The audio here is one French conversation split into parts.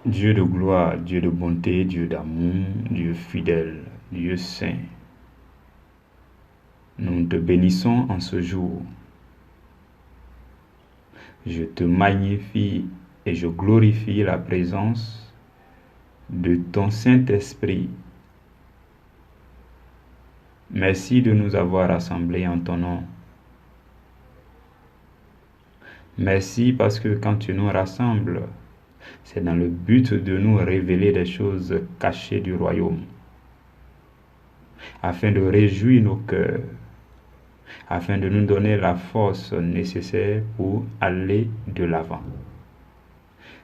Dieu de gloire, Dieu de bonté, Dieu d'amour, Dieu fidèle, Dieu saint, nous te bénissons en ce jour. Je te magnifie et je glorifie la présence de ton Saint-Esprit. Merci de nous avoir rassemblés en ton nom. Merci parce que quand tu nous rassembles, c'est dans le but de nous révéler des choses cachées du royaume, afin de réjouir nos cœurs, afin de nous donner la force nécessaire pour aller de l'avant.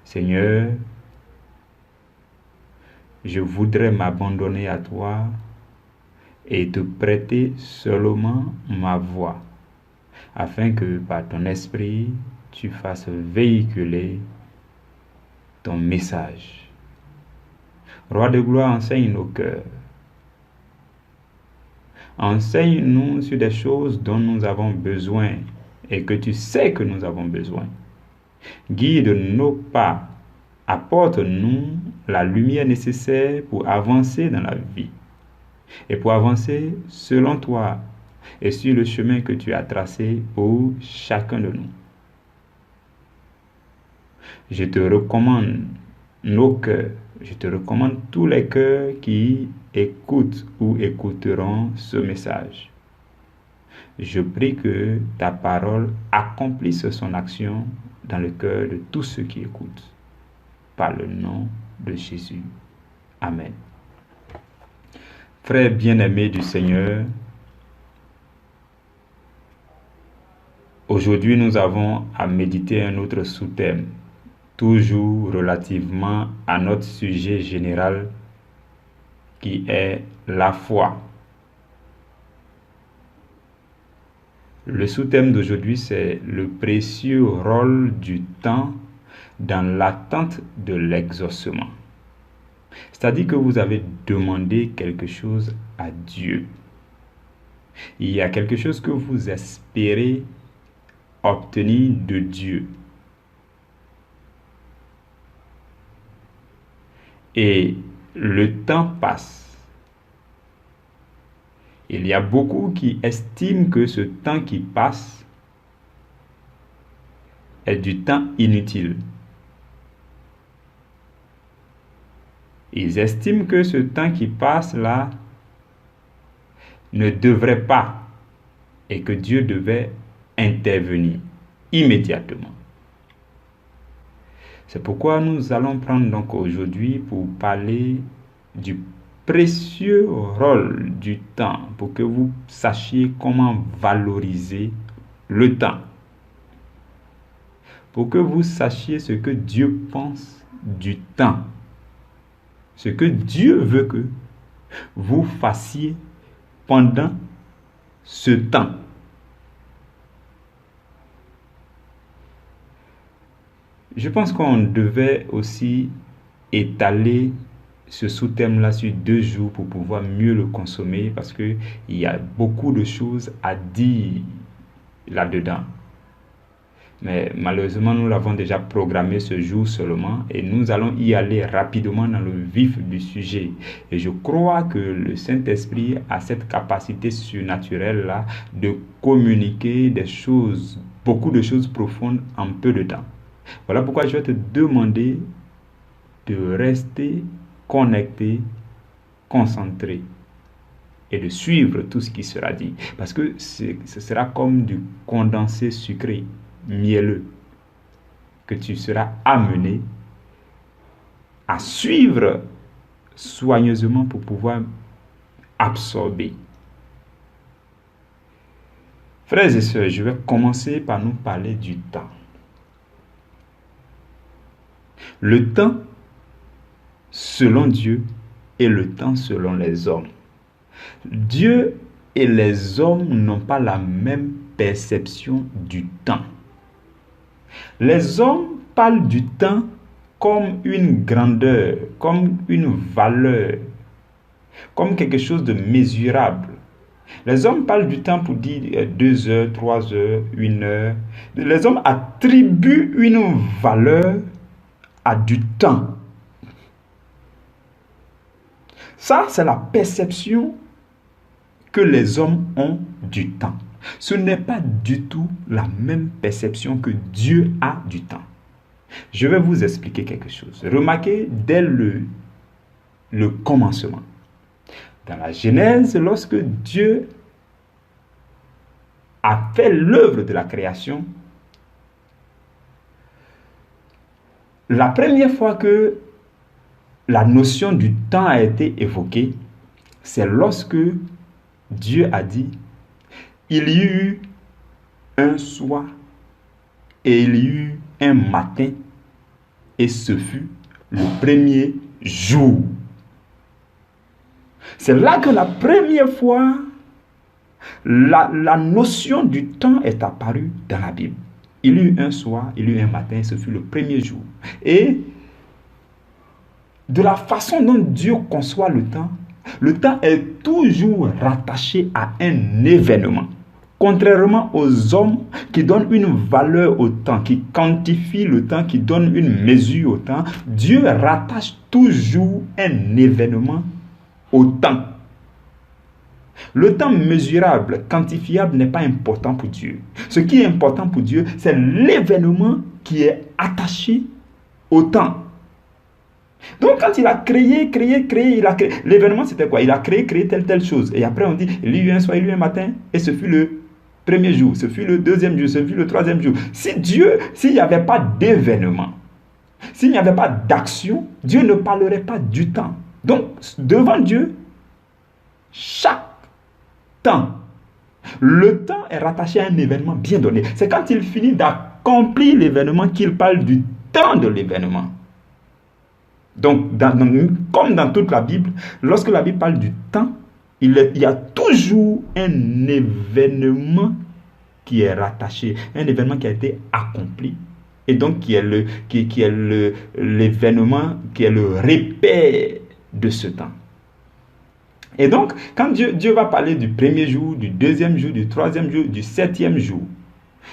Seigneur, je voudrais m'abandonner à toi et te prêter seulement ma voix, afin que par ton esprit, tu fasses véhiculer ton message. Roi de gloire, enseigne nos cœurs. Enseigne-nous sur des choses dont nous avons besoin et que tu sais que nous avons besoin. Guide nos pas. Apporte-nous la lumière nécessaire pour avancer dans la vie et pour avancer selon toi et sur le chemin que tu as tracé pour chacun de nous. Je te recommande nos cœurs, je te recommande tous les cœurs qui écoutent ou écouteront ce message. Je prie que ta parole accomplisse son action dans le cœur de tous ceux qui écoutent. Par le nom de Jésus. Amen. Frères bien-aimés du Seigneur, aujourd'hui nous avons à méditer un autre sous-thème, toujours relativement à notre sujet général qui est la foi. Le sous-thème d'aujourd'hui, c'est le précieux rôle du temps dans l'attente de l'exaucement. C'est-à-dire que vous avez demandé quelque chose à Dieu. Il y a quelque chose que vous espérez obtenir de Dieu. Et le temps passe. Il y a beaucoup qui estiment que ce temps qui passe est du temps inutile. Ils estiment que ce temps qui passe là ne devrait pas et que Dieu devait intervenir immédiatement. C'est pourquoi nous allons prendre donc aujourd'hui pour parler du précieux rôle du temps, pour que vous sachiez comment valoriser le temps, pour que vous sachiez ce que Dieu pense du temps, ce que Dieu veut que vous fassiez pendant ce temps. Je pense qu'on devait aussi étaler ce sous-thème-là sur 2 jours pour pouvoir mieux le consommer parce qu'il y a beaucoup de choses à dire là-dedans. Mais malheureusement, nous l'avons déjà programmé ce jour seulement et nous allons y aller rapidement dans le vif du sujet. Et je crois que le Saint-Esprit a cette capacité surnaturelle-là de communiquer des choses, beaucoup de choses profondes en peu de temps. Voilà pourquoi je vais te demander de rester connecté, concentré et de suivre tout ce qui sera dit. Parce que ce sera comme du condensé sucré, mielleux, que tu seras amené à suivre soigneusement pour pouvoir absorber. Frères et sœurs, je vais commencer par nous parler du temps. Le temps selon Dieu et le temps selon les hommes. Dieu et les hommes n'ont pas la même perception du temps. Les hommes parlent du temps comme une grandeur, comme une valeur, comme quelque chose de mesurable. Les hommes parlent du temps pour dire 2 heures, 3 heures, 1 heure. Les hommes attribuent une valeur à du temps. Ça, c'est la perception que les hommes ont du temps. Ce n'est pas du tout la même perception que Dieu a du temps. Je vais vous expliquer quelque chose. Remarquez dès le commencement. Dans la Genèse, lorsque Dieu a fait l'œuvre de la création, la première fois que la notion du temps a été évoquée, c'est lorsque Dieu a dit, il y eut un soir et il y eut un matin, et ce fut le premier jour. C'est là que la première fois, la notion du temps est apparue dans la Bible. Il y eut un soir, il y eut un matin, ce fut le premier jour. Et de la façon dont Dieu conçoit le temps est toujours rattaché à un événement. Contrairement aux hommes qui donnent une valeur au temps, qui quantifient le temps, qui donnent une mesure au temps, Dieu rattache toujours un événement au temps. Le temps mesurable, quantifiable n'est pas important pour Dieu. Ce qui est important pour Dieu, c'est l'événement qui est attaché au temps. Donc quand il a créé, l'événement c'était quoi? Il a créé telle chose. Et après on dit, il y a eu un soir, il y a eu un matin, et ce fut le premier jour, ce fut le deuxième jour, ce fut le troisième jour. S'il n'y avait pas d'événement, s'il n'y avait pas d'action, Dieu ne parlerait pas du temps. Donc devant Dieu, chaque temps, le temps est rattaché à un événement bien donné. C'est quand il finit d'accomplir l'événement qu'il parle du temps de l'événement. Donc, comme dans toute la Bible, lorsque la Bible parle du temps, il y a toujours un événement qui est rattaché, un événement qui a été accompli, et donc qui est l'événement, qui est le repère de ce temps. Et donc, quand Dieu va parler du premier jour, du deuxième jour, du troisième jour, du septième jour,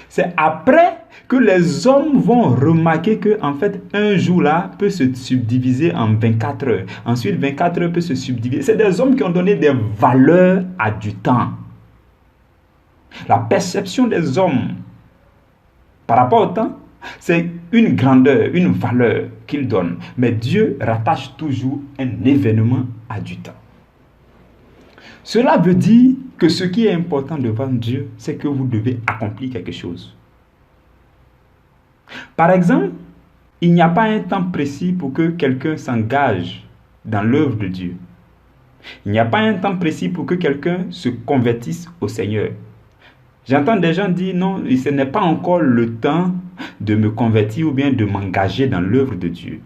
c'est après que les hommes vont remarquer que, en fait, un jour là peut se subdiviser en 24 heures. Ensuite, 24 heures peut se subdiviser. C'est des hommes qui ont donné des valeurs à du temps. La perception des hommes par rapport au temps, c'est une grandeur, une valeur qu'ils donnent. Mais Dieu rattache toujours un événement à du temps. Cela veut dire que ce qui est important devant Dieu, c'est que vous devez accomplir quelque chose. Par exemple, il n'y a pas un temps précis pour que quelqu'un s'engage dans l'œuvre de Dieu. Il n'y a pas un temps précis pour que quelqu'un se convertisse au Seigneur. J'entends des gens dire non, ce n'est pas encore le temps de me convertir ou bien de m'engager dans l'œuvre de Dieu.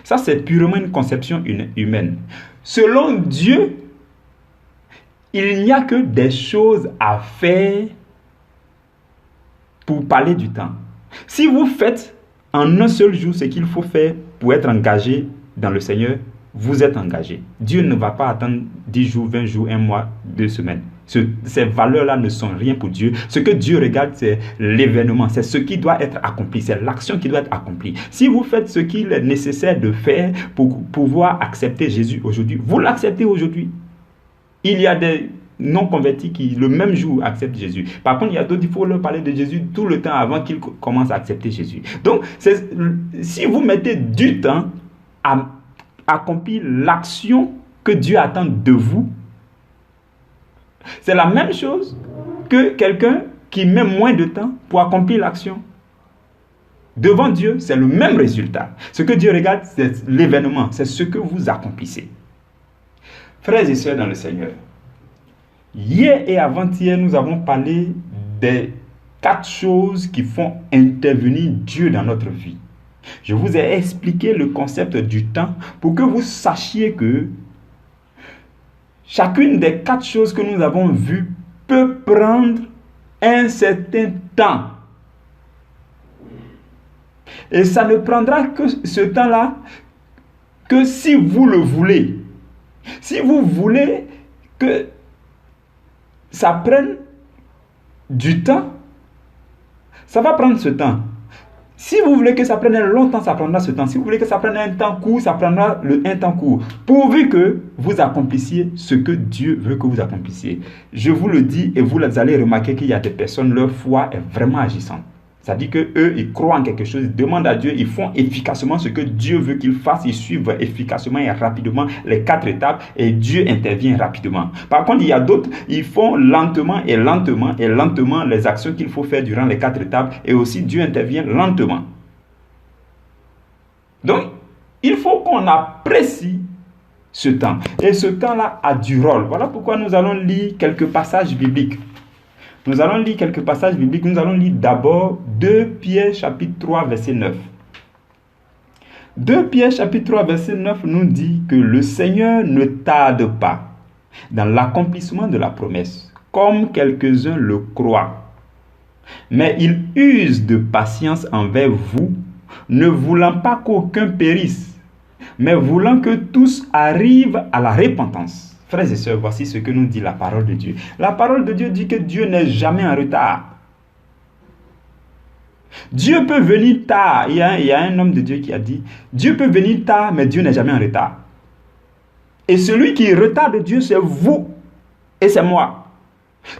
Ça, c'est purement une conception humaine. Selon Dieu, il n'y a que des choses à faire pour parler du temps. Si vous faites en un seul jour ce qu'il faut faire pour être engagé dans le Seigneur, vous êtes engagé. Dieu ne va pas attendre 10 jours, 20 jours, 1 mois, 2 semaines. Ces valeurs-là ne sont rien pour Dieu. Ce que Dieu regarde, c'est l'événement, c'est ce qui doit être accompli, c'est l'action qui doit être accomplie. Si vous faites ce qu'il est nécessaire de faire pour pouvoir accepter Jésus aujourd'hui, vous l'acceptez aujourd'hui. Il y a des non-convertis qui, le même jour, acceptent Jésus. Par contre, il y a d'autres, il faut leur parler de Jésus tout le temps avant qu'ils commencent à accepter Jésus. Donc, si vous mettez du temps à accomplir l'action que Dieu attend de vous, c'est la même chose que quelqu'un qui met moins de temps pour accomplir l'action. Devant Dieu, c'est le même résultat. Ce que Dieu regarde, c'est l'événement, c'est ce que vous accomplissez. Frères et sœurs dans le Seigneur, hier et avant-hier, nous avons parlé des 4 choses qui font intervenir Dieu dans notre vie. Je vous ai expliqué le concept du temps pour que vous sachiez que chacune des 4 choses que nous avons vues peut prendre un certain temps. Et ça ne prendra que ce temps-là que si vous le voulez. Si vous voulez que ça prenne du temps, ça va prendre ce temps. Si vous voulez que ça prenne longtemps, ça prendra ce temps. Si vous voulez que ça prenne un temps court, ça prendra un temps court. Pourvu que vous accomplissiez ce que Dieu veut que vous accomplissiez. Je vous le dis et vous allez remarquer qu'il y a des personnes, leur foi est vraiment agissante. C'est-à-dire qu'eux, ils croient en quelque chose, ils demandent à Dieu, ils font efficacement ce que Dieu veut qu'ils fassent, ils suivent efficacement et rapidement les 4 étapes et Dieu intervient rapidement. Par contre, il y a d'autres, ils font lentement et lentement et lentement les actions qu'il faut faire durant les 4 étapes et aussi Dieu intervient lentement. Donc, il faut qu'on apprécie ce temps. Et ce temps-là a du rôle. Voilà pourquoi nous allons lire quelques passages bibliques. Nous allons lire quelques passages bibliques. Nous allons lire d'abord 2 Pierre chapitre 3 verset 9. 2 Pierre chapitre 3 verset 9 nous dit que le Seigneur ne tarde pas dans l'accomplissement de la promesse, comme quelques-uns le croient. Mais il use de patience envers vous, ne voulant pas qu'aucun périsse, mais voulant que tous arrivent à la repentance. Frères et sœurs, voici ce que nous dit la parole de Dieu. La parole de Dieu dit que Dieu n'est jamais en retard. Dieu peut venir tard. Il y a un homme de Dieu qui a dit, Dieu peut venir tard, mais Dieu n'est jamais en retard. Et celui qui retarde Dieu, c'est vous et c'est moi.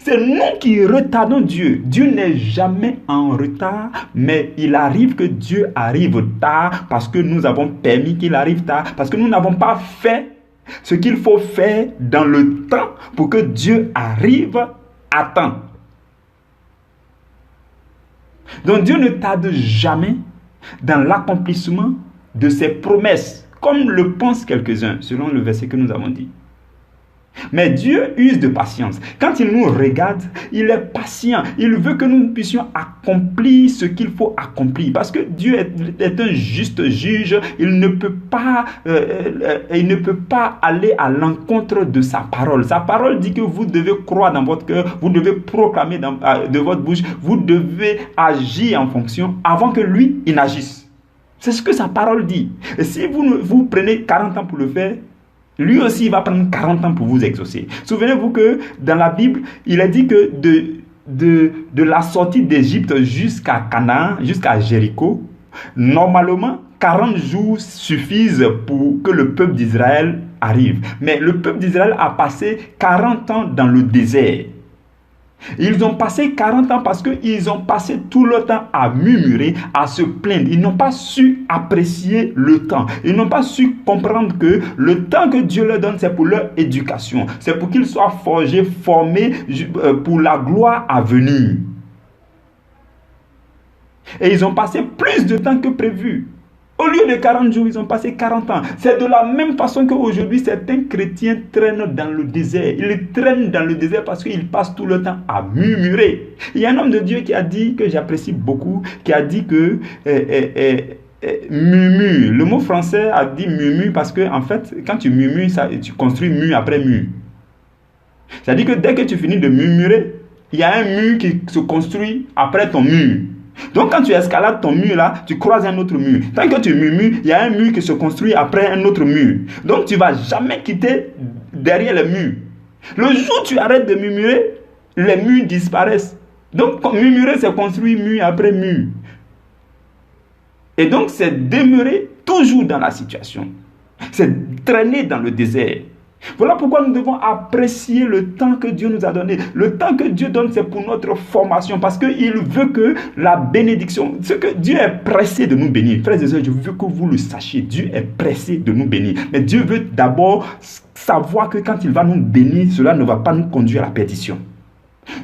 C'est nous qui retardons Dieu. Dieu n'est jamais en retard, mais il arrive que Dieu arrive tard parce que nous avons permis qu'il arrive tard, parce que nous n'avons pas fait ce qu'il faut faire dans le temps pour que Dieu arrive à temps. Donc Dieu ne tarde jamais dans l'accomplissement de ses promesses, comme le pensent quelques-uns, selon le verset que nous avons dit. Mais Dieu use de patience. Quand il nous regarde, il est patient. Il veut que nous puissions accomplir ce qu'il faut accomplir. Parce que Dieu est un juste juge. Il ne peut pas aller à l'encontre de sa parole. Sa parole dit que vous devez croire dans votre cœur, vous devez proclamer de votre bouche, vous devez agir en fonction avant que lui, il n'agisse. C'est ce que sa parole dit. Et si vous prenez 40 ans pour le faire, lui aussi, il va prendre 40 ans pour vous exaucer. Souvenez-vous que dans la Bible, il est dit que de la sortie d'Égypte jusqu'à Canaan, jusqu'à Jéricho, normalement, 40 jours suffisent pour que le peuple d'Israël arrive. Mais le peuple d'Israël a passé 40 ans dans le désert. Ils ont passé 40 ans parce qu'ils ont passé tout le temps à murmurer, à se plaindre. Ils n'ont pas su apprécier le temps. Ils n'ont pas su comprendre que le temps que Dieu leur donne, c'est pour leur éducation. C'est pour qu'ils soient forgés, formés pour la gloire à venir. Et ils ont passé plus de temps que prévu. Au lieu de 40 jours, ils ont passé 40 ans. C'est de la même façon qu'aujourd'hui, certains chrétiens traînent dans le désert. Ils traînent dans le désert parce qu'ils passent tout le temps à murmurer. Il y a un homme de Dieu qui a dit, que j'apprécie beaucoup, qui a dit que murmure. Le mot français a dit murmure parce que, en fait, quand tu murmures, tu construis mur après mur. C'est-à-dire que dès que tu finis de murmurer, il y a un mur qui se construit après ton mur. Donc quand tu escalades ton mur là, tu croises un autre mur. Tant que tu murmures, il y a un mur qui se construit après un autre mur. Donc tu ne vas jamais quitter derrière le mur. Le jour où tu arrêtes de murmurer, les murs disparaissent. Donc murmurer, c'est construire mur après mur. Et donc c'est demeurer toujours dans la situation. C'est traîner dans le désert. Voilà pourquoi nous devons apprécier le temps que Dieu nous a donné. Le temps que Dieu donne, c'est pour notre formation. Parce qu'il veut que la bénédiction, ce que Dieu est pressé de nous bénir. Frères et sœurs, je veux que vous le sachiez. Dieu est pressé de nous bénir. Mais Dieu veut d'abord savoir que quand il va nous bénir, cela ne va pas nous conduire à la perdition.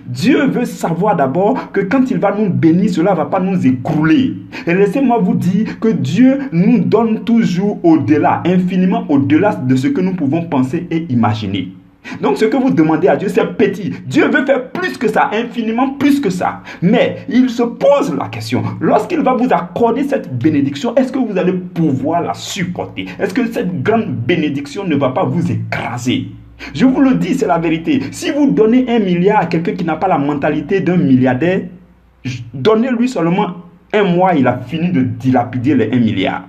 Dieu veut savoir d'abord que quand il va nous bénir, cela ne va pas nous écrouler. Et laissez-moi vous dire que Dieu nous donne toujours au-delà, infiniment au-delà de ce que nous pouvons penser et imaginer. Donc ce que vous demandez à Dieu, c'est petit. Dieu veut faire plus que ça, infiniment plus que ça. Mais il se pose la question, lorsqu'il va vous accorder cette bénédiction, est-ce que vous allez pouvoir la supporter? Est-ce que cette grande bénédiction ne va pas vous écraser? Je vous le dis, c'est la vérité. Si vous donnez 1 milliard à quelqu'un qui n'a pas la mentalité d'un milliardaire, donnez-lui seulement 1 mois, il a fini de dilapider les 1 milliard.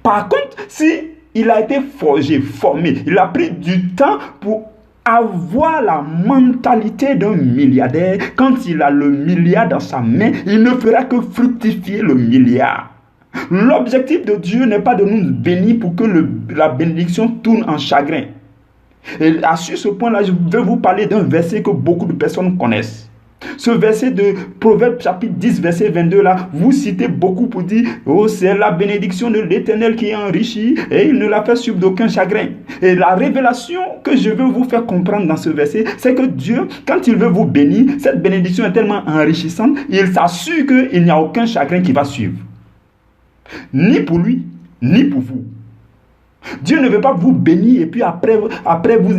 Par contre, si il a été forgé, formé, il a pris du temps pour avoir la mentalité d'un milliardaire. Quand il a le milliard dans sa main, il ne fera que fructifier le milliard. L'objectif de Dieu n'est pas de nous bénir pour que la bénédiction tourne en chagrin. Et sur ce point-là, je vais vous parler d'un verset que beaucoup de personnes connaissent. Ce verset de Proverbes chapitre 10, verset 22 là, vous citez beaucoup pour dire, oh, c'est la bénédiction de l'Éternel qui est enrichie et il ne la fait subir d'aucun chagrin. Et la révélation que je veux vous faire comprendre dans ce verset, c'est que Dieu, quand il veut vous bénir, cette bénédiction est tellement enrichissante, il s'assure qu'il n'y a aucun chagrin qui va suivre. Ni pour lui, ni pour vous. Dieu ne veut pas vous bénir et puis après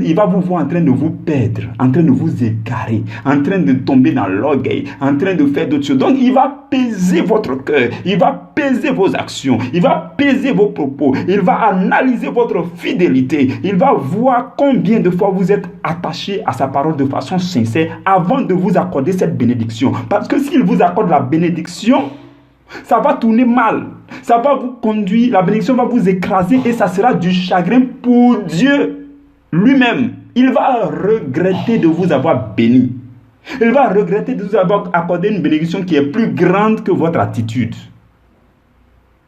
il va vous voir en train de vous perdre, en train de vous égarer, en train de tomber dans l'orgueil, en train de faire d'autres choses. Donc il va peser votre cœur, il va peser vos actions, il va peser vos propos, il va analyser votre fidélité, il va voir combien de fois vous êtes attaché à sa parole de façon sincère avant de vous accorder cette bénédiction. Parce que s'il vous accorde la bénédiction, ça va tourner mal. Ça va vous conduire, la bénédiction va vous écraser et ça sera du chagrin pour Dieu lui-même. Il va regretter de vous avoir béni. Il va regretter de vous avoir accordé une bénédiction qui est plus grande que votre attitude.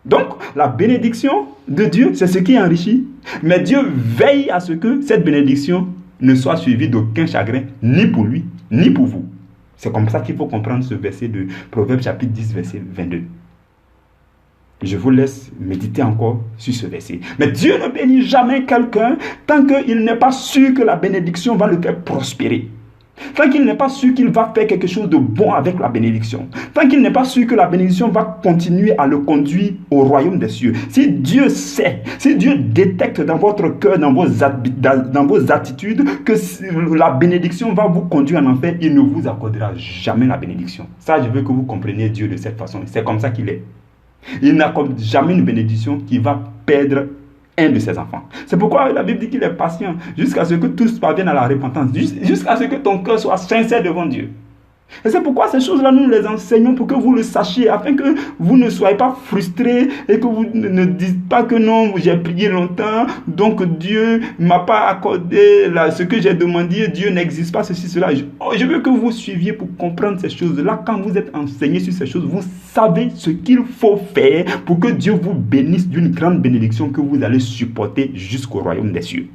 Donc, la bénédiction de Dieu, c'est ce qui enrichit. Mais Dieu veille à ce que cette bénédiction ne soit suivie d'aucun chagrin, ni pour lui, ni pour vous. C'est comme ça qu'il faut comprendre ce verset de Proverbes chapitre 10, verset 22. Je vous laisse méditer encore sur ce verset. Mais Dieu ne bénit jamais quelqu'un tant qu'il n'est pas sûr que la bénédiction va le faire prospérer. Tant qu'il n'est pas sûr qu'il va faire quelque chose de bon avec la bénédiction. Tant qu'il n'est pas sûr que la bénédiction va continuer à le conduire au royaume des cieux. Si Dieu sait, si Dieu détecte dans votre cœur, dans vos attitudes, que la bénédiction va vous conduire en enfer, il ne vous accordera jamais la bénédiction. Ça, je veux que vous compreniez Dieu de cette façon. C'est comme ça qu'il est. Il n'accorde jamais une bénédiction qui va perdre un de ses enfants. C'est pourquoi la Bible dit qu'il est patient jusqu'à ce que tous parviennent à la repentance, jusqu'à ce que ton cœur soit sincère devant Dieu. Et c'est pourquoi ces choses-là, nous les enseignons pour que vous le sachiez, afin que vous ne soyez pas frustrés et que vous ne dites pas que non, j'ai prié longtemps, donc Dieu ne m'a pas accordé ce que j'ai demandé, Dieu n'existe pas, ceci, cela. Je veux que vous suiviez pour comprendre ces choses-là. Quand vous êtes enseigné sur ces choses, vous savez ce qu'il faut faire pour que Dieu vous bénisse d'une grande bénédiction que vous allez supporter jusqu'au royaume des cieux.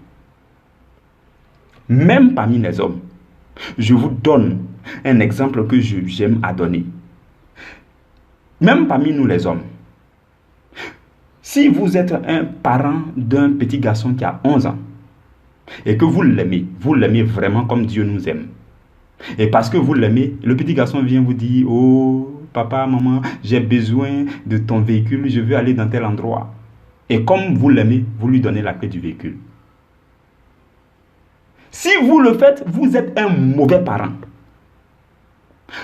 Même parmi les hommes, je vous donne un exemple que j'aime à donner. Même parmi nous les hommes, si vous êtes un parent d'un petit garçon qui a 11 ans et que vous l'aimez vraiment comme Dieu nous aime, et parce que vous l'aimez, le petit garçon vient vous dire, oh papa, maman, j'ai besoin de ton véhicule, je veux aller dans tel endroit. Et comme vous l'aimez, vous lui donnez la clé du véhicule. Si vous le faites, vous êtes un mauvais parent.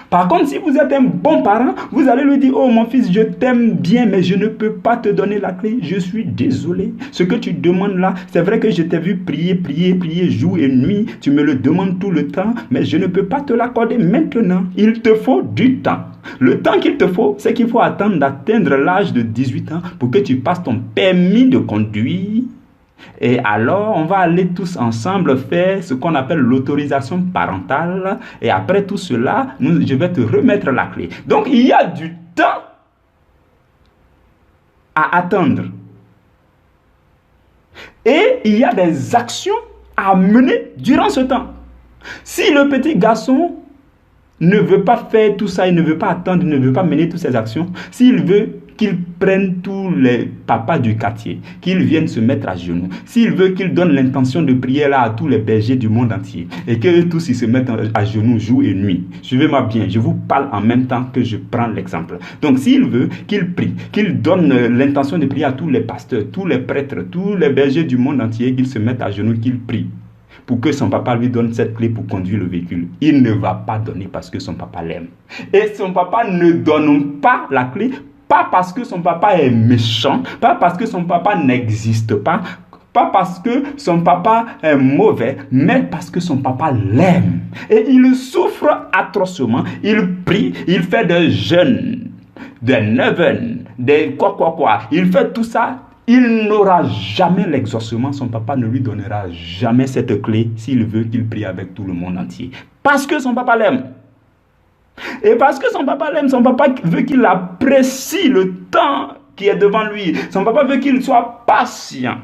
Par contre, si vous êtes un bon parent, vous allez lui dire, oh mon fils, je t'aime bien, mais je ne peux pas te donner la clé. Je suis désolé. Ce que tu demandes là, c'est vrai que je t'ai vu prier jour et nuit. Tu me le demandes tout le temps, mais je ne peux pas te l'accorder maintenant. Il te faut du temps. Le temps qu'il te faut, c'est qu'il faut attendre d'atteindre l'âge de 18 ans pour que tu passes ton permis de conduire. Et alors, on va aller tous ensemble faire ce qu'on appelle l'autorisation parentale. Et après tout cela, je vais te remettre la clé. Donc, il y a du temps à attendre. Et il y a des actions à mener durant ce temps. Si le petit garçon ne veut pas faire tout ça, il ne veut pas attendre, il ne veut pas mener toutes ces actions, s'il veut qu'il prenne tous les papas du quartier, qu'ils viennent se mettre à genoux, s'il veut qu'il donne l'intention de prier là à tous les bergers du monde entier, et que tous ils se mettent à genoux jour et nuit. Suivez-moi bien, je vous parle en même temps que je prends l'exemple. Donc s'il veut qu'il prie, qu'il donne l'intention de prier à tous les pasteurs, tous les prêtres, tous les bergers du monde entier, qu'ils se mettent à genoux, qu'ils prient, pour que son papa lui donne cette clé pour conduire le véhicule. Il ne va pas donner parce que son papa l'aime. Et son papa ne donne pas la clé, pas parce que son papa est méchant, pas parce que son papa n'existe pas, pas parce que son papa est mauvais, mais parce que son papa l'aime. Et il souffre atrocement, il prie, il fait des jeûnes, des neuvaines, des quoi. Il fait tout ça il n'aura jamais l'exaucement. Son papa ne lui donnera jamais cette clé s'il veut qu'il prie avec tout le monde entier. Parce que son papa l'aime. Et parce que son papa l'aime, son papa veut qu'il apprécie le temps qui est devant lui. Son papa veut qu'il soit patient.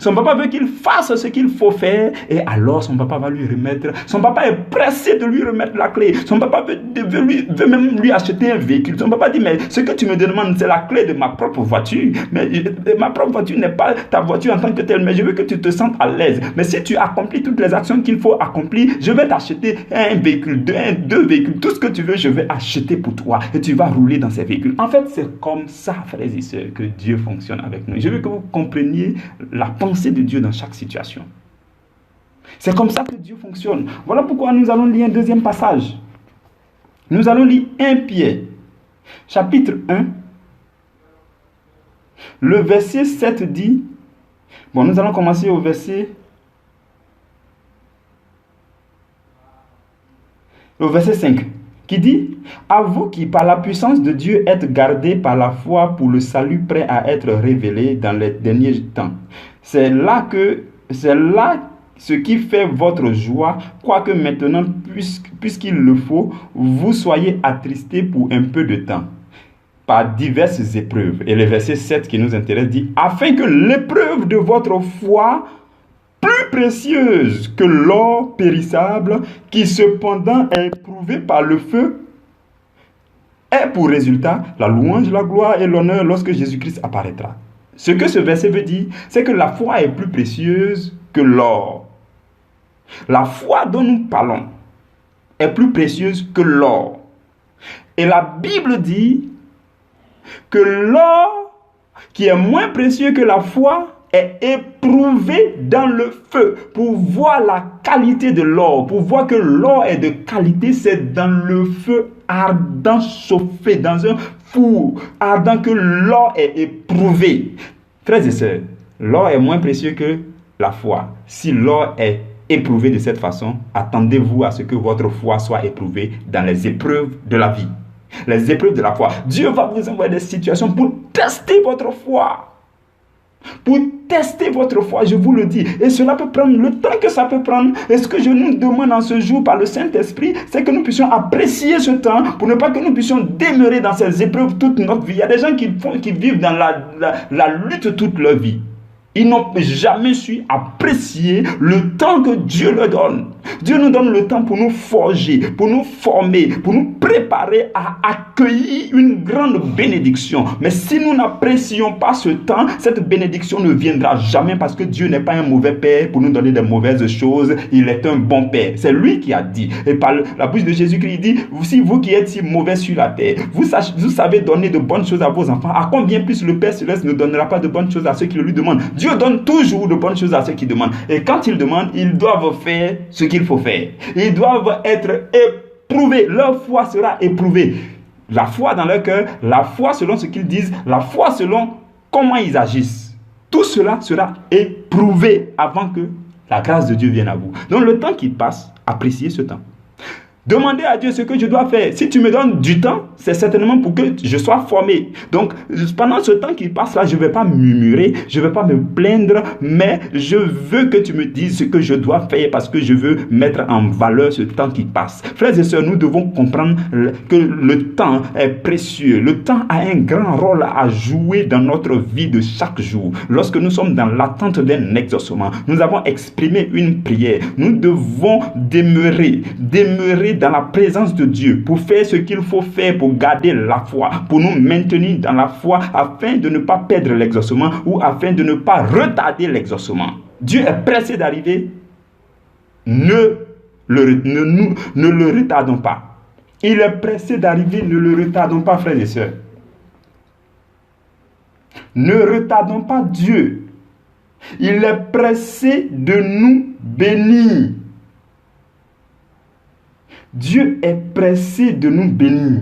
Son papa veut qu'il fasse ce qu'il faut faire et alors son papa va lui remettre. Son papa est pressé de lui remettre la clé. Son papa veut même lui acheter un véhicule. Son papa dit, mais ce que tu me demandes, c'est la clé de ma propre voiture. Mais ma propre voiture n'est pas ta voiture en tant que telle, mais je veux que tu te sentes à l'aise. Mais si tu accomplis toutes les actions qu'il faut accomplir, je vais t'acheter un véhicule, deux véhicules. Tout ce que tu veux, je vais acheter pour toi et tu vas rouler dans ces véhicules. En fait, c'est comme ça, frères et sœurs, que Dieu fonctionne avec nous. Je veux que vous compreniez la pensée de Dieu dans chaque situation. C'est comme ça que Dieu fonctionne. Voilà pourquoi nous allons lire un deuxième passage. Nous allons lire 1 Pierre, chapitre 1. Le verset 7 dit, nous allons commencer au verset 5, qui dit, à vous qui par la puissance de Dieu êtes gardés par la foi pour le salut prêt à être révélé dans les derniers temps. C'est là ce qui fait votre joie, quoique maintenant, puisqu'il le faut, vous soyez attristés pour un peu de temps, par diverses épreuves. Et le verset 7 qui nous intéresse dit, afin que l'épreuve de votre foi, plus précieuse que l'or périssable, qui cependant est éprouvé par le feu, ait pour résultat la louange, la gloire et l'honneur lorsque Jésus-Christ apparaîtra. Ce que ce verset veut dire, c'est que la foi est plus précieuse que l'or. La foi dont nous parlons est plus précieuse que l'or. Et la Bible dit que l'or, qui est moins précieux que la foi, est éprouvé dans le feu. Pour voir la qualité de l'or, pour voir que l'or est de qualité, c'est dans le feu ardent, chauffé, dans un four ardent que l'or est éprouvé. Frères et sœurs, l'or est moins précieux que la foi. Si l'or est éprouvé de cette façon, attendez-vous à ce que votre foi soit éprouvée dans les épreuves de la vie. Les épreuves de la foi. Dieu va vous envoyer des situations pour tester votre foi. Pour tester votre foi, je vous le dis. Et cela peut prendre le temps que ça peut prendre. Et ce que je nous demande en ce jour par le Saint-Esprit, c'est que nous puissions apprécier ce temps pour ne pas que nous puissions demeurer dans ces épreuves toute notre vie. Il y a des gens qui vivent dans la lutte toute leur vie. Ils n'ont jamais su apprécier le temps que Dieu leur donne. Dieu nous donne le temps pour nous forger, pour nous former, pour nous préparer à accueillir une grande bénédiction. Mais si nous n'apprécions pas ce temps, cette bénédiction ne viendra jamais parce que Dieu n'est pas un mauvais père pour nous donner des mauvaises choses. Il est un bon père. C'est lui qui a dit. Et par la bouche de Jésus-Christ, il dit, si vous qui êtes si mauvais sur la terre, vous savez donner de bonnes choses à vos enfants, à combien plus le Père Céleste ne donnera pas de bonnes choses à ceux qui le lui demandent. Dieu donne toujours de bonnes choses à ceux qui demandent. Et quand ils demandent, ils doivent faire ce qu'il faut faire. Ils doivent être éprouvés. Leur foi sera éprouvée. La foi dans leur cœur, la foi selon ce qu'ils disent, la foi selon comment ils agissent. Tout cela sera éprouvé avant que la grâce de Dieu vienne à vous. Donc le temps qui passe, appréciez ce temps. Demandez à Dieu ce que je dois faire. Si tu me donnes du temps, c'est certainement pour que je sois formé. Donc, pendant ce temps qui passe là, je ne vais pas murmurer, je ne vais pas me plaindre, mais je veux que tu me dises ce que je dois faire parce que je veux mettre en valeur ce temps qui passe. Frères et sœurs, nous devons comprendre que le temps est précieux. Le temps a un grand rôle à jouer dans notre vie de chaque jour. Lorsque nous sommes dans l'attente d'un exaucement, nous avons exprimé une prière. Nous devons demeurer dans la présence de Dieu pour faire ce qu'il faut faire pour garder la foi, pour nous maintenir dans la foi afin de ne pas perdre l'exaucement ou afin de ne pas retarder l'exaucement. Dieu est pressé d'arriver. Ne le retardons pas. Il est pressé d'arriver, ne le retardons pas, frères et sœurs. Ne retardons pas Dieu. Il est pressé de nous bénir. Dieu est pressé de nous bénir.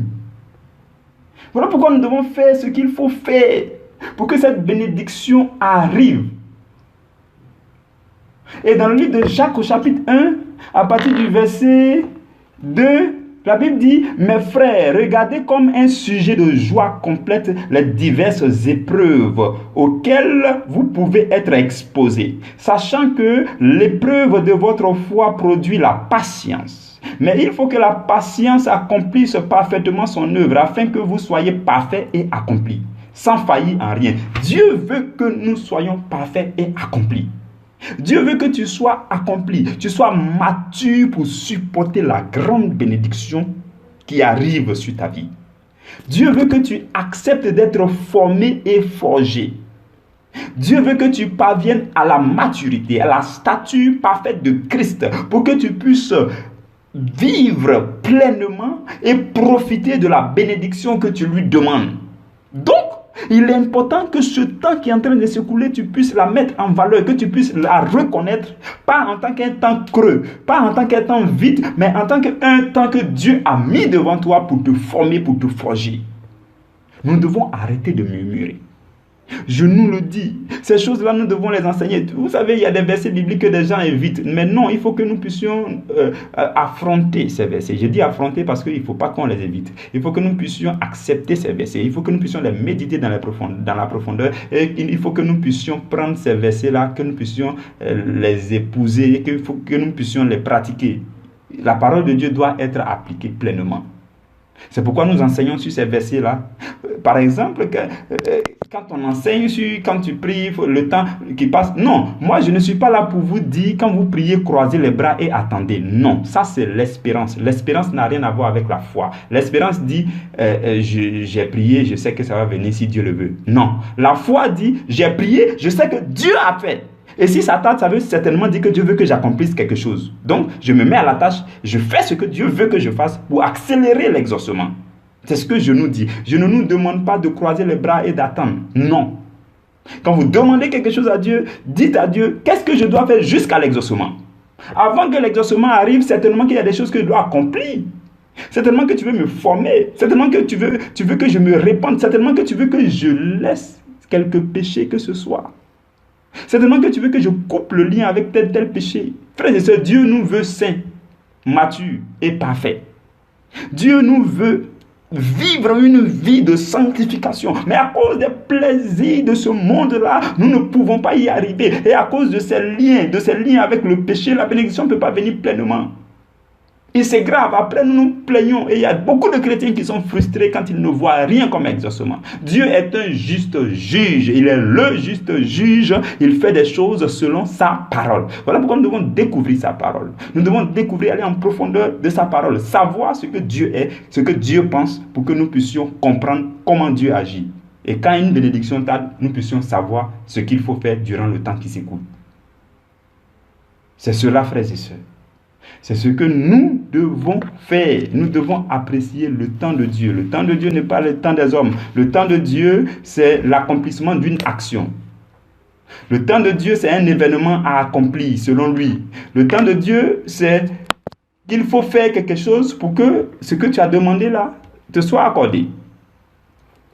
Voilà pourquoi nous devons faire ce qu'il faut faire pour que cette bénédiction arrive. Et dans le livre de Jacques au chapitre 1, à partir du verset 2 La Bible dit, mes frères, regardez comme un sujet de joie complète les diverses épreuves auxquelles vous pouvez être exposés, sachant que l'épreuve de votre foi produit la patience. Mais il faut que la patience accomplisse parfaitement son œuvre, afin que vous soyez parfaits et accomplis, sans faillir en rien. Dieu veut que nous soyons parfaits et accomplis. Dieu veut que tu sois accompli, tu sois mature pour supporter la grande bénédiction qui arrive sur ta vie. Dieu veut que tu acceptes d'être formé et forgé. Dieu veut que tu parviennes à la maturité, à la stature parfaite de Christ, pour que tu puisses vivre pleinement et profiter de la bénédiction que tu lui demandes. Donc, il est important que ce temps qui est en train de s'écouler, tu puisses la mettre en valeur, que tu puisses la reconnaître, pas en tant qu'un temps creux, pas en tant qu'un temps vide, mais en tant qu'un temps que Dieu a mis devant toi pour te former, pour te forger. Nous devons arrêter de murmurer. Je nous le dis, ces choses-là, nous devons les enseigner. Vous savez, il y a des versets bibliques que des gens évitent. Mais non, il faut que nous puissions affronter ces versets. Je dis affronter parce qu'il ne faut pas qu'on les évite. Il faut que nous puissions accepter ces versets. Il faut que nous puissions les méditer dans la profondeur. Et il faut que nous puissions prendre ces versets-là, que nous puissions les épouser, qu'il faut que nous puissions les pratiquer. La parole de Dieu doit être appliquée pleinement. C'est pourquoi nous enseignons sur ces versets-là. Par exemple, quand on enseigne quand tu pries, le temps qui passe. Non, moi je ne suis pas là pour vous dire, quand vous priez, croisez les bras et attendez. Non, ça c'est l'espérance. L'espérance n'a rien à voir avec la foi. L'espérance dit, j'ai prié, je sais que ça va venir si Dieu le veut. Non, la foi dit, j'ai prié, je sais que Dieu a fait. Et si ça tarde, ça veut certainement dire que Dieu veut que j'accomplisse quelque chose. Donc, je me mets à la tâche, je fais ce que Dieu veut que je fasse pour accélérer l'exaucement. C'est ce que je nous dis. Je ne nous demande pas de croiser les bras et d'attendre. Non. Quand vous demandez quelque chose à Dieu, dites à Dieu, qu'est-ce que je dois faire jusqu'à l'exaucement? Avant que l'exaucement arrive, certainement qu'il y a des choses que je dois accomplir. Certainement que tu veux me former. Certainement que tu veux que je me répande. Certainement que tu veux que je laisse quelques péchés que ce soit. Certainement que tu veux que je coupe le lien avec tel péché. Frères et sœurs, Dieu nous veut saints, matures et parfaits. Dieu nous veut vivre une vie de sanctification. Mais à cause des plaisirs de ce monde-là, nous ne pouvons pas y arriver. Et à cause de ces liens avec le péché, la bénédiction ne peut pas venir pleinement. Et c'est grave, après nous nous plaignons. Et il y a beaucoup de chrétiens qui sont frustrés quand ils ne voient rien comme exaucement. Dieu est un juste juge. Il est le juste juge. Il fait des choses selon sa parole. Voilà pourquoi nous devons découvrir sa parole. Nous devons découvrir, aller en profondeur de sa parole. Savoir ce que Dieu est, ce que Dieu pense, pour que nous puissions comprendre comment Dieu agit. Et quand une bénédiction tarde, nous puissions savoir ce qu'il faut faire durant le temps qui s'écoule. C'est cela, frères et sœurs. C'est ce que nous devons faire. Nous devons apprécier le temps de Dieu. Le temps de Dieu n'est pas le temps des hommes. Le temps de Dieu, c'est l'accomplissement d'une action. Le temps de Dieu, c'est un événement à accomplir selon lui. Le temps de Dieu, c'est qu'il faut faire quelque chose pour que ce que tu as demandé là te soit accordé.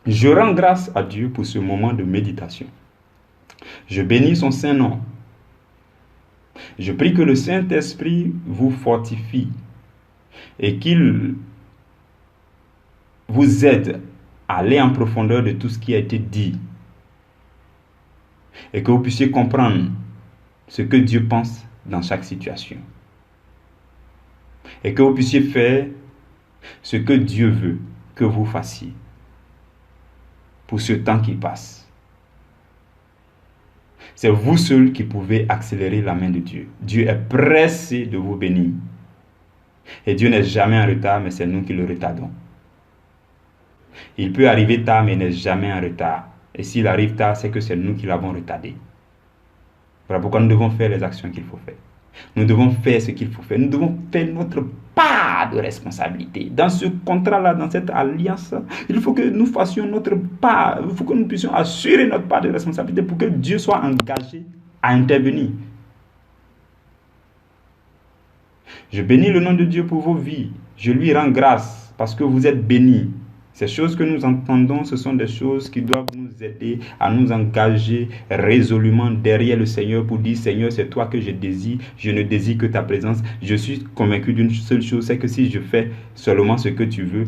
Je rends grâce à Dieu pour ce moment de méditation. Je bénis son saint nom. Je prie que le Saint-Esprit vous fortifie et qu'il vous aide à aller en profondeur de tout ce qui a été dit et que vous puissiez comprendre ce que Dieu pense dans chaque situation et que vous puissiez faire ce que Dieu veut que vous fassiez pour ce temps qui passe. C'est vous seul qui pouvez accélérer la main de Dieu. Dieu est pressé de vous bénir. Et Dieu n'est jamais en retard, mais c'est nous qui le retardons. Il peut arriver tard, mais il n'est jamais en retard. Et s'il arrive tard, c'est que c'est nous qui l'avons retardé. Voilà pourquoi nous devons faire les actions qu'il faut faire. Nous devons faire ce qu'il faut faire. Nous devons faire notre part de responsabilité. Dans ce contrat-là, dans cette alliance, il faut que nous fassions notre part. Il faut que nous puissions assurer notre part de responsabilité pour que Dieu soit engagé à intervenir. Je bénis le nom de Dieu pour vos vies. Je lui rends grâce parce que vous êtes bénis. Ces choses que nous entendons, ce sont des choses qui doivent nous aider à nous engager résolument derrière le Seigneur pour dire, Seigneur, c'est toi que je désire, je ne désire que ta présence. Je suis convaincu d'une seule chose, c'est que si je fais seulement ce que tu veux,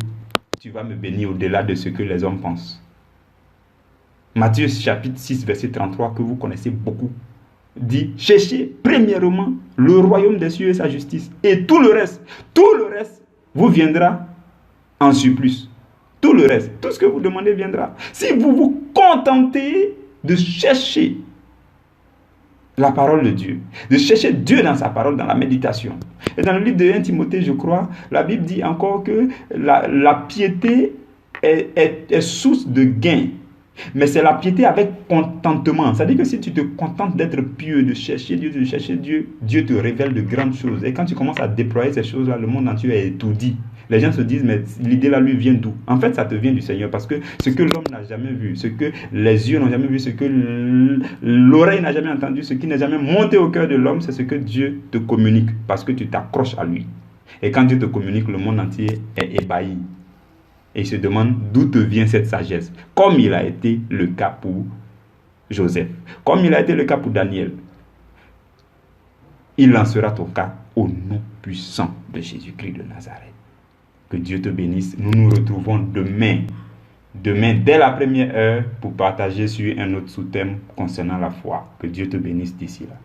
tu vas me bénir au-delà de ce que les hommes pensent. Matthieu chapitre 6, verset 33, que vous connaissez beaucoup, dit, cherchez premièrement le royaume des cieux et sa justice, et tout le reste vous viendra en surplus. Tout le reste, tout ce que vous demandez viendra. Si vous vous contentez de chercher la parole de Dieu, de chercher Dieu dans sa parole, dans la méditation. Et dans le livre de 1 Timothée, je crois, la Bible dit encore que la piété est source de gain. Mais c'est la piété avec contentement. C'est-à-dire que si tu te contentes d'être pieux, de chercher Dieu, Dieu te révèle de grandes choses. Et quand tu commences à déployer ces choses-là, le monde entier est étourdi. Les gens se disent, mais l'idée là lui vient d'où? En fait, ça te vient du Seigneur, parce que ce que l'homme n'a jamais vu, ce que les yeux n'ont jamais vu, ce que l'oreille n'a jamais entendu, ce qui n'est jamais monté au cœur de l'homme, c'est ce que Dieu te communique, parce que tu t'accroches à lui. Et quand Dieu te communique, le monde entier est ébahi. Et il se demande d'où te vient cette sagesse, comme il a été le cas pour Joseph, comme il a été le cas pour Daniel. Il en sera ton cas au nom puissant de Jésus-Christ de Nazareth. Que Dieu te bénisse. Nous nous retrouvons demain, dès la première heure, pour partager sur un autre sous-thème concernant la foi. Que Dieu te bénisse d'ici là.